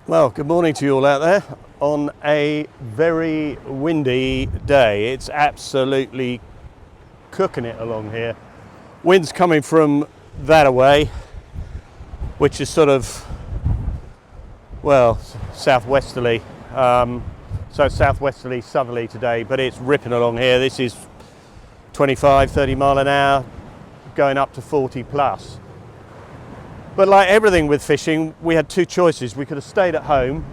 Well, good morning to you all out there on a very windy day. It's absolutely cooking it along here. Wind's coming from that away, which is sort of, well, southwesterly. So southwesterly, southerly today, but it's ripping along here. This is 25, 30 mile an hour, going up to 40 plus. But like everything with fishing, we had two choices. We could have stayed at home,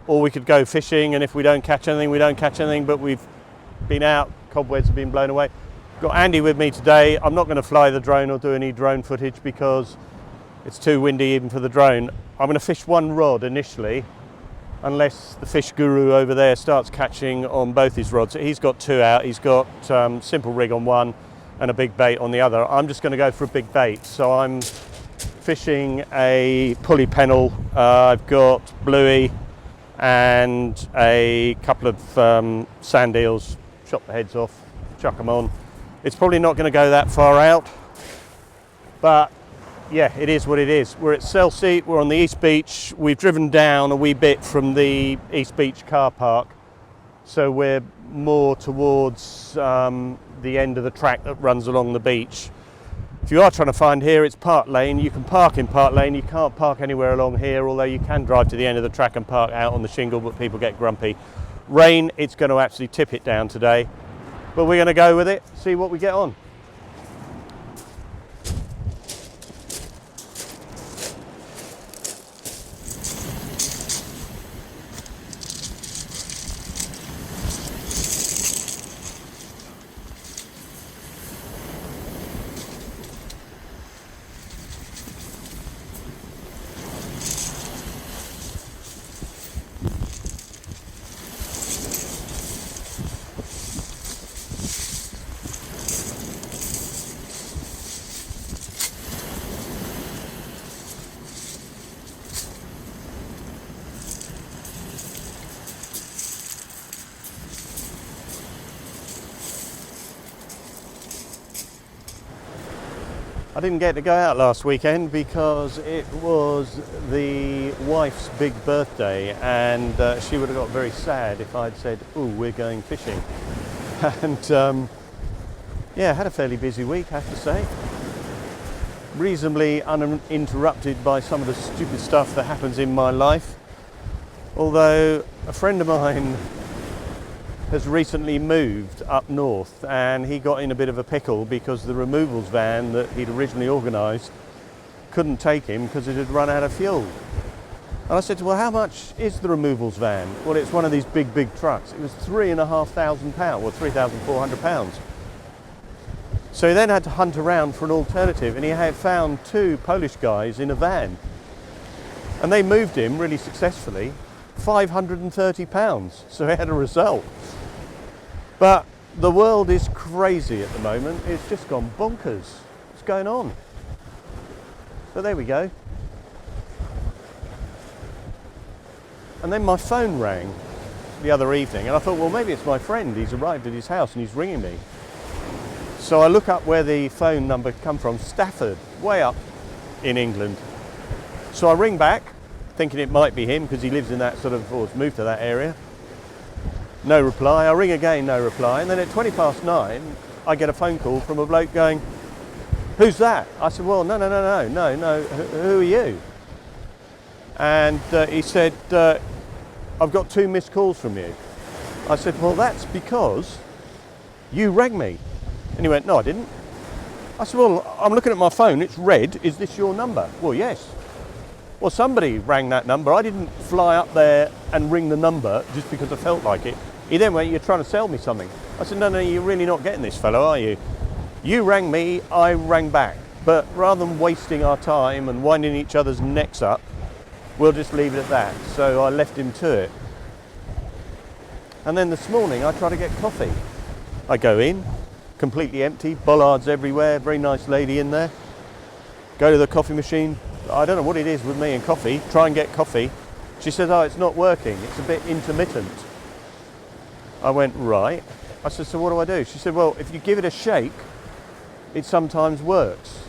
or we could go fishing, and if we don't catch anything, we don't catch anything, but we've been out, cobwebs have been blown away. Got Andy with me today. I'm not going to fly the drone or do any drone footage because it's too windy even for the drone. I'm going to fish one rod initially, unless the fish guru over there starts catching on both his rods. He's got two out. He's got simple rig on one and a big bait on the other. I'm just going to go for a big bait. So I'm fishing a pulley pennel. I've got bluey and a couple of sand eels. Chop the heads off, chuck them on. It's probably not going to go that far out, but yeah, it is what it is. We're at Selsey, we're on the East Beach. We've driven down a wee bit from the East Beach car park, so we're more towards the end of the track that runs along the beach. If you are trying to find here, it's Park Lane. You can park in Park Lane. You can't park anywhere along here, although you can drive to the end of the track and park out on the shingle, but people get grumpy. Rain, it's going to actually tip it down today, but we're going to go with it, see what we get on. I didn't get to go out last weekend because it was the wife's big birthday, and she would have got very sad if I'd said, "Ooh, we're going fishing." And yeah, had a fairly busy week, I have to say. Reasonably uninterrupted by some of the stupid stuff that happens in my life. Although a friend of mine has recently moved up north, and he got in a bit of a pickle because the removals van that he'd originally organised couldn't take him because it had run out of fuel. And I said to him, well, how much is the removals van? Well, it's one of these big trucks. It was £3,500, or £3,400. So he then had to hunt around for an alternative, and he had found two Polish guys in a van, and they moved him really successfully £530, so he had a result. But the world is crazy at the moment. It's just gone bonkers. What's going on? So there we go. And then my phone rang the other evening, and I thought, well, maybe it's my friend. He's arrived at his house and he's ringing me. So I look up where the phone number come from, Stafford, way up in England. So I ring back, thinking it might be him because he lives in that sort of, or has moved to that area. No reply. I ring again, no reply. And then at 9:20, I get a phone call from a bloke going, "Who's that?" I said, well, no, who are you? And he said, "I've got 2 missed calls from you." I said, well, that's because you rang me. And he went, no, I didn't. I said, well, I'm looking at my phone, it's red. Is this your number? Well, yes. Well, somebody rang that number. I didn't fly up there and ring the number just because I felt like it. He then went, you're trying to sell me something. I said, no, you're really not getting this, fellow, are you? You rang me, I rang back. But rather than wasting our time and winding each other's necks up, we'll just leave it at that. So I left him to it. And then this morning I try to get coffee. I go in, completely empty, bollards everywhere, very nice lady in there. Go to the coffee machine. I don't know what it is with me and coffee. Try and get coffee. She says, oh, it's not working. It's a bit intermittent. I went, right. I said, so what do I do? She said, well, if you give it a shake, it sometimes works.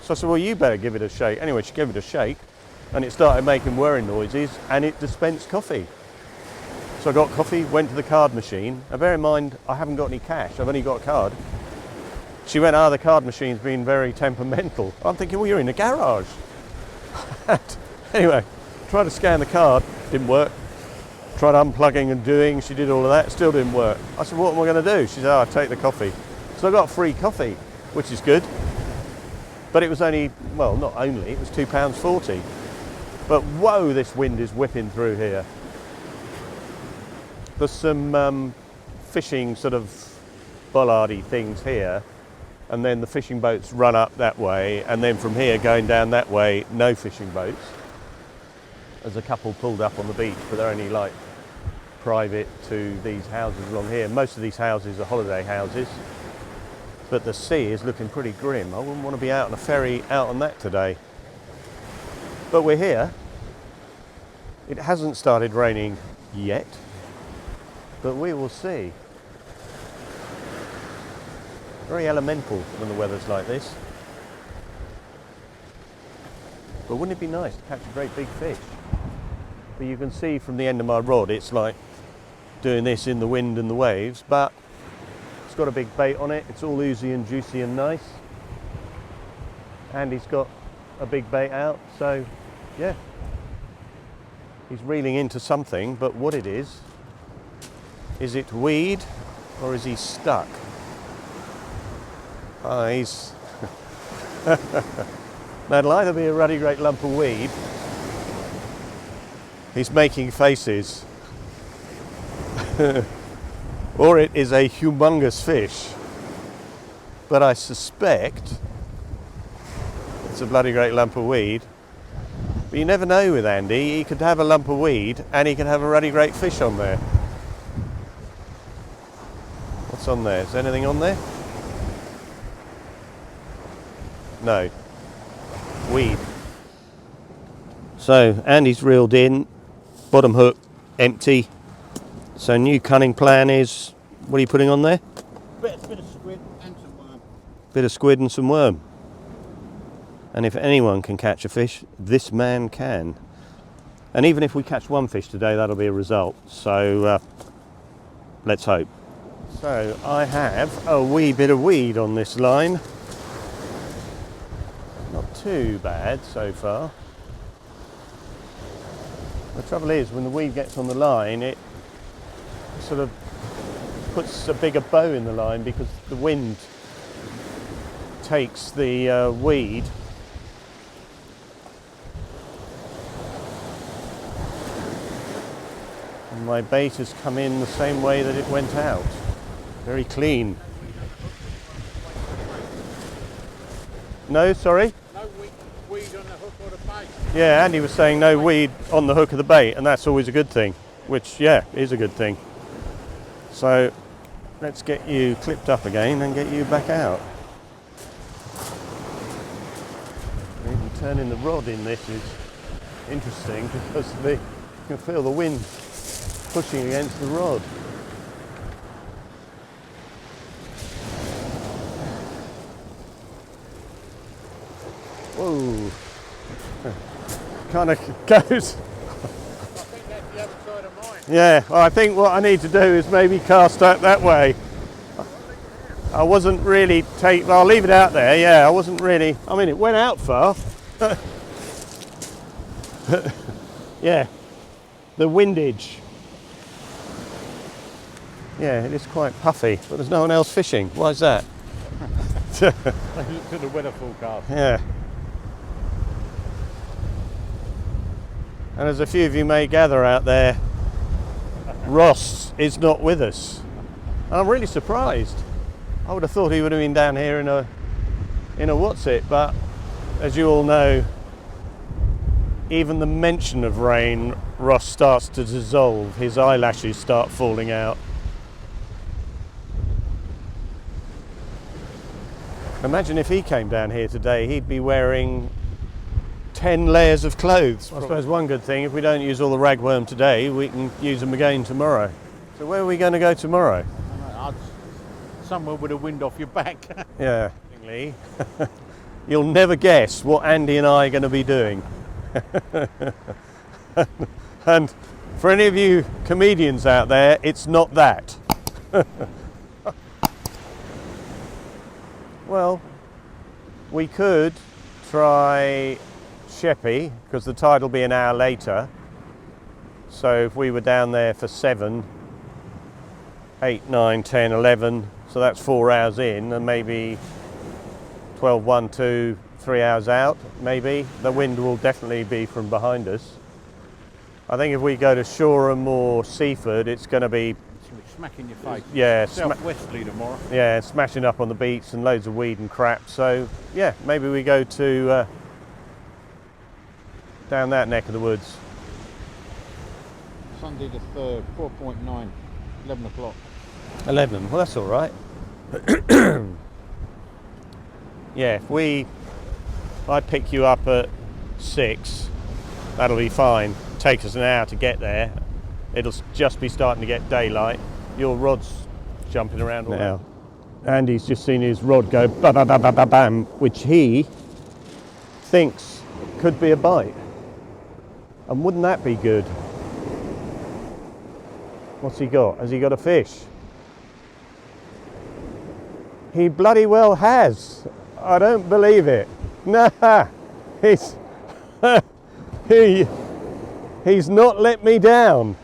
So I said, well, you better give it a shake. Anyway, she gave it a shake. and it started making whirring noises, and it dispensed coffee. So I got coffee, went to the card machine. Now bear in mind, I haven't got any cash, I've only got a card. She went, the card machine's been very temperamental. I'm thinking, well, you're in a garage. Anyway, tried to scan the card, didn't work. Tried unplugging and doing, she did all of that, still didn't work. I said, what am I going to do? She said, I'll take the coffee. So I got free coffee, which is good. But it was only, well, not only, it was £2.40. But whoa, this wind is whipping through here. There's some fishing sort of bollardy things here, and then the fishing boats run up that way, and then from here going down that way, no fishing boats. There's a couple pulled up on the beach, but they're only like private to these houses along here. Most of these houses are holiday houses, but the sea is looking pretty grim. I wouldn't want to be out on a ferry out on that today. But we're here. It hasn't started raining yet, but we will see. Very elemental when the weather's like this. But wouldn't it be nice to catch a great big fish? But you can see from the end of my rod, it's like doing this in the wind and the waves, but it's got a big bait on it. It's all oozy and juicy and nice. And he's got a big bait out, so yeah. He's reeling into something, but what it is it weed or is he stuck? He's... That'll either be a ruddy great lump of weed. He's making faces. Or it is a humongous fish. But I suspect it's a bloody great lump of weed. But you never know with Andy. He could have a lump of weed and he could have a ruddy great fish on there. What's on there? Is there anything on there? No. Weed. So Andy's reeled in, bottom hook empty. So new cunning plan is, what are you putting on there? Bit of squid and some worm. Bit of squid and some worm. And if anyone can catch a fish, this man can. And even if we catch one fish today, that'll be a result. So let's hope. So I have a wee bit of weed on this line. Not too bad so far. The trouble is, when the weed gets on the line, it sort of puts a bigger bow in the line because the wind takes the weed and my bait has come in the same way that it went out. Very clean. No, sorry? No weed on the hook or the bait. Yeah, Andy was saying no weed on the hook of the bait, and that's always a good thing, which, yeah, is a good thing. So let's get you clipped up again and get you back out. Even turning the rod in this is interesting because you can feel the wind pushing against the rod. Whoa, kind of goes. I think that's the other side of mine. Yeah, well, I think what I need to do is maybe cast out that way. I wasn't really I'll leave it out there. Yeah, I wasn't really. I mean, it went out far. Yeah, the windage. Yeah, it is quite puffy, but there's no one else fishing. Why is that? To the weather forecast. Yeah. And as a few of you may gather out there, Ross is not with us. And I'm really surprised. I would have thought he would have been down here in a what's it, but as you all know, even the mention of rain, Ross starts to dissolve. His eyelashes start falling out. Imagine if he came down here today, he'd be wearing 10 layers of clothes. I suppose one good thing, if we don't use all the ragworm today, we can use them again tomorrow. So where are we going to go tomorrow? Somewhere with a wind off your back. Yeah. You'll never guess what Andy and I are going to be doing. And for any of you comedians out there, it's not that. Well, we could try Sheppey, because the tide will be an hour later. So if we were down there for 7, 8, 9, 10, 11, so that's 4 hours in, and maybe 12, 1, 2, 3 hours out, maybe. The wind will definitely be from behind us. I think if we go to Shoreham or Seaford, it's going to be smacking your face. Yeah, southwesterly tomorrow. Yeah, smashing up on the beach and loads of weed and crap. So yeah, maybe we go to down that neck of the woods. Sunday the 3rd, 4.9, 11 o'clock. 11. Well, that's all right. Yeah, if I pick you up at 6, that'll be fine. Take us an hour to get there. It'll just be starting to get daylight. Your rod's jumping around all now. Andy's just seen his rod go bam, bam, bam, bam, bam, bam, which he thinks could be a bite. And wouldn't that be good? What's he got? Has he got a fish? He bloody well has. I don't believe it. Nah, he's he's not let me down.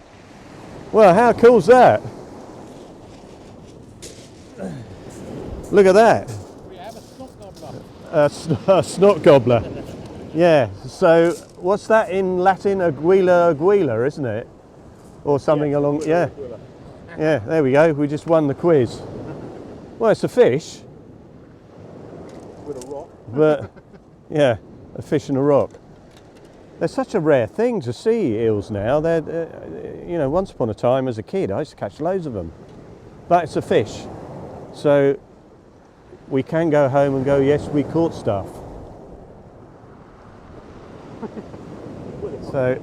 Well, how cool's that? Look at that. We have a snot gobbler. A snot gobbler. Yeah, so what's that in Latin? Aguila aguila, isn't it? Or something along, yeah. Yeah, there we go. We just won the quiz. Well, it's a fish. With a rock. But, yeah, a fish and a rock. They're such a rare thing to see, eels now. They're, you know, once upon a time as a kid, I used to catch loads of them. But it's a fish. So we can go home and go, yes, we caught stuff. So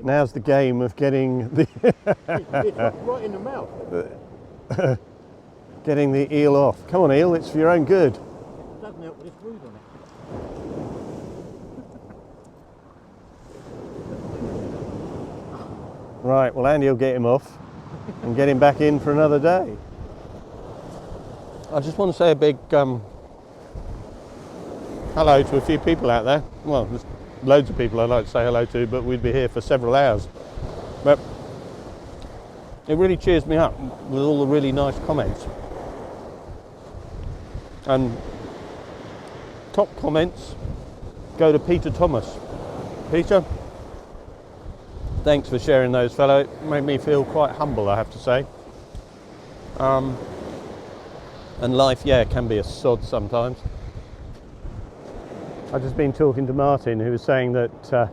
now's the game of getting the right in the mouth. getting the eel off. Come on, eel, it's for your own good. It doesn't help with this brood on it. Right, well, Andy will get him off and get him back in for another day. I just want to say a big hello to a few people out there. Well, there's loads of people I'd like to say hello to, but we'd be here for several hours. But it really cheers me up with all the really nice comments. And top comments go to Peter Thomas. Peter, thanks for sharing those, fellow. It made me feel quite humble, I have to say. And life, yeah, can be a sod sometimes. I've just been talking to Martin, who was saying that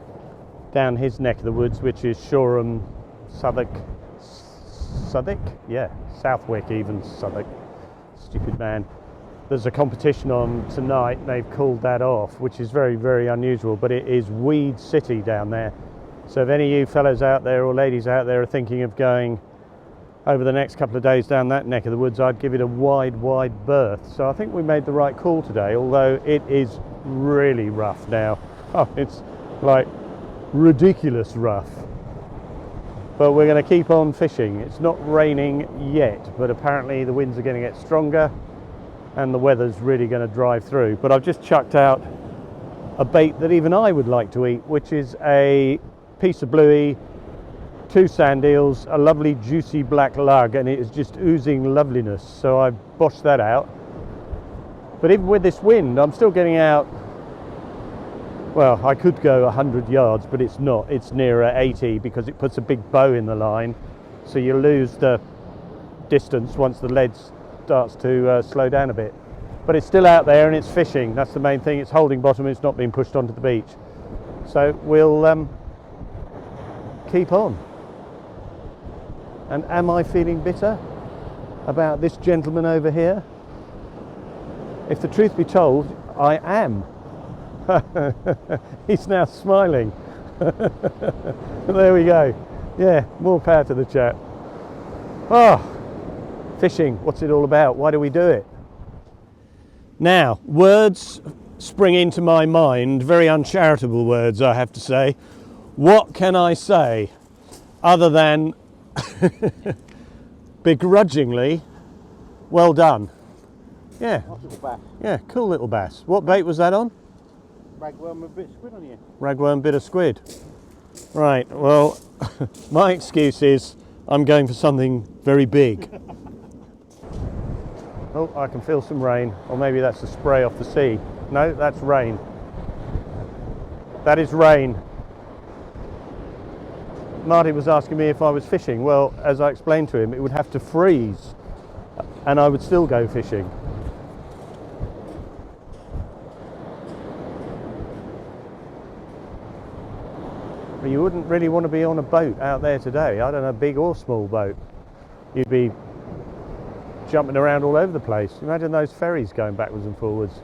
down his neck of the woods, which is Shoreham, Southwark? Yeah, Southwick even, Southwark. Stupid man. There's a competition on tonight, and they've called that off, which is very, very unusual, but it is Weed City down there. So if any of you fellows out there or ladies out there are thinking of going over the next couple of days down that neck of the woods, I'd give it a wide, wide berth. So I think we made the right call today, although it is really rough now. Oh, it's like ridiculous rough. But we're going to keep on fishing. It's not raining yet, but apparently the winds are going to get stronger and the weather's really going to drive through. But I've just chucked out a bait that even I would like to eat, which is a piece of bluey, 2 sand eels, a lovely juicy black lug, and it is just oozing loveliness. So I've boshed that out. But even with this wind, I'm still getting out, well, I could go 100 yards, but it's not. It's nearer 80 because it puts a big bow in the line. So you lose the distance once the lead starts to slow down a bit. But it's still out there and it's fishing. That's the main thing. It's holding bottom. It's not being pushed onto the beach. So we'll keep on. And am I feeling bitter about this gentleman over here? If the truth be told, I am. He's now smiling. There we go. Yeah, more power to the chap. Oh, fishing, what's it all about? Why do we do it? Now, words spring into my mind, very uncharitable words, I have to say. What can I say other than begrudgingly, well done. Yeah, Nice little bass. yeah, cool little bass. What bait was that on? Ragworm with a bit of squid on you. Ragworm, bit of squid. Right, well, my excuse is I'm going for something very big. Oh, I can feel some rain, or maybe that's the spray off the sea. No, that's rain. That is rain. Marty was asking me if I was fishing. Well, as I explained to him, it would have to freeze and I would still go fishing. But you wouldn't really want to be on a boat out there today. I don't know, big or small boat. You'd be jumping around all over the place. Imagine those ferries going backwards and forwards.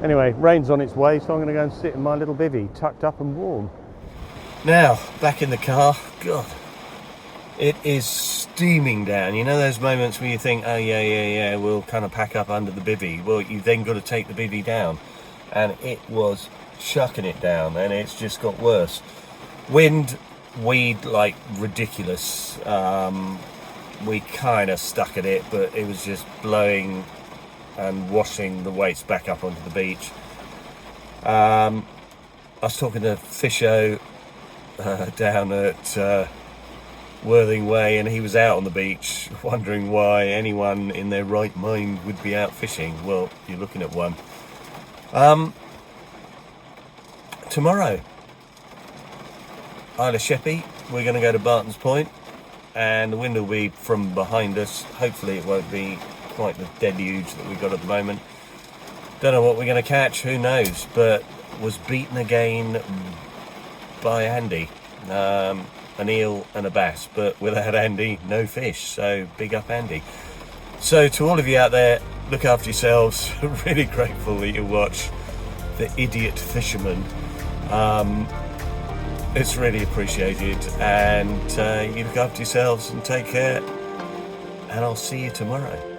Anyway, rain's on its way, so I'm going to go and sit in my little bivvy, tucked up and warm. Now, back in the car. God, it is steaming down. You know those moments where you think, oh yeah, we'll kind of pack up under the bivvy. Well, you've then got to take the bivvy down. And it was chucking it down, and it's just got worse. Wind, weed like ridiculous. We kind of stuck at it, but it was just blowing and washing the weights back up onto the beach. I was talking to Fisho down at Worthing Way, and he was out on the beach wondering why anyone in their right mind would be out fishing. Well, you're looking at one. Tomorrow, Isle of Sheppey, we're going to go to Barton's Point, and the wind will be from behind us. Hopefully it won't be quite the deluge that we've got at the moment. Don't know what we're going to catch, who knows, but was beaten again by Andy. An eel and a bass, but without Andy, no fish, so big up Andy. So to all of you out there, look after yourselves. Really grateful that you watch The Idiot Fisherman. It's really appreciated, and you look after yourselves and take care, and I'll see you tomorrow.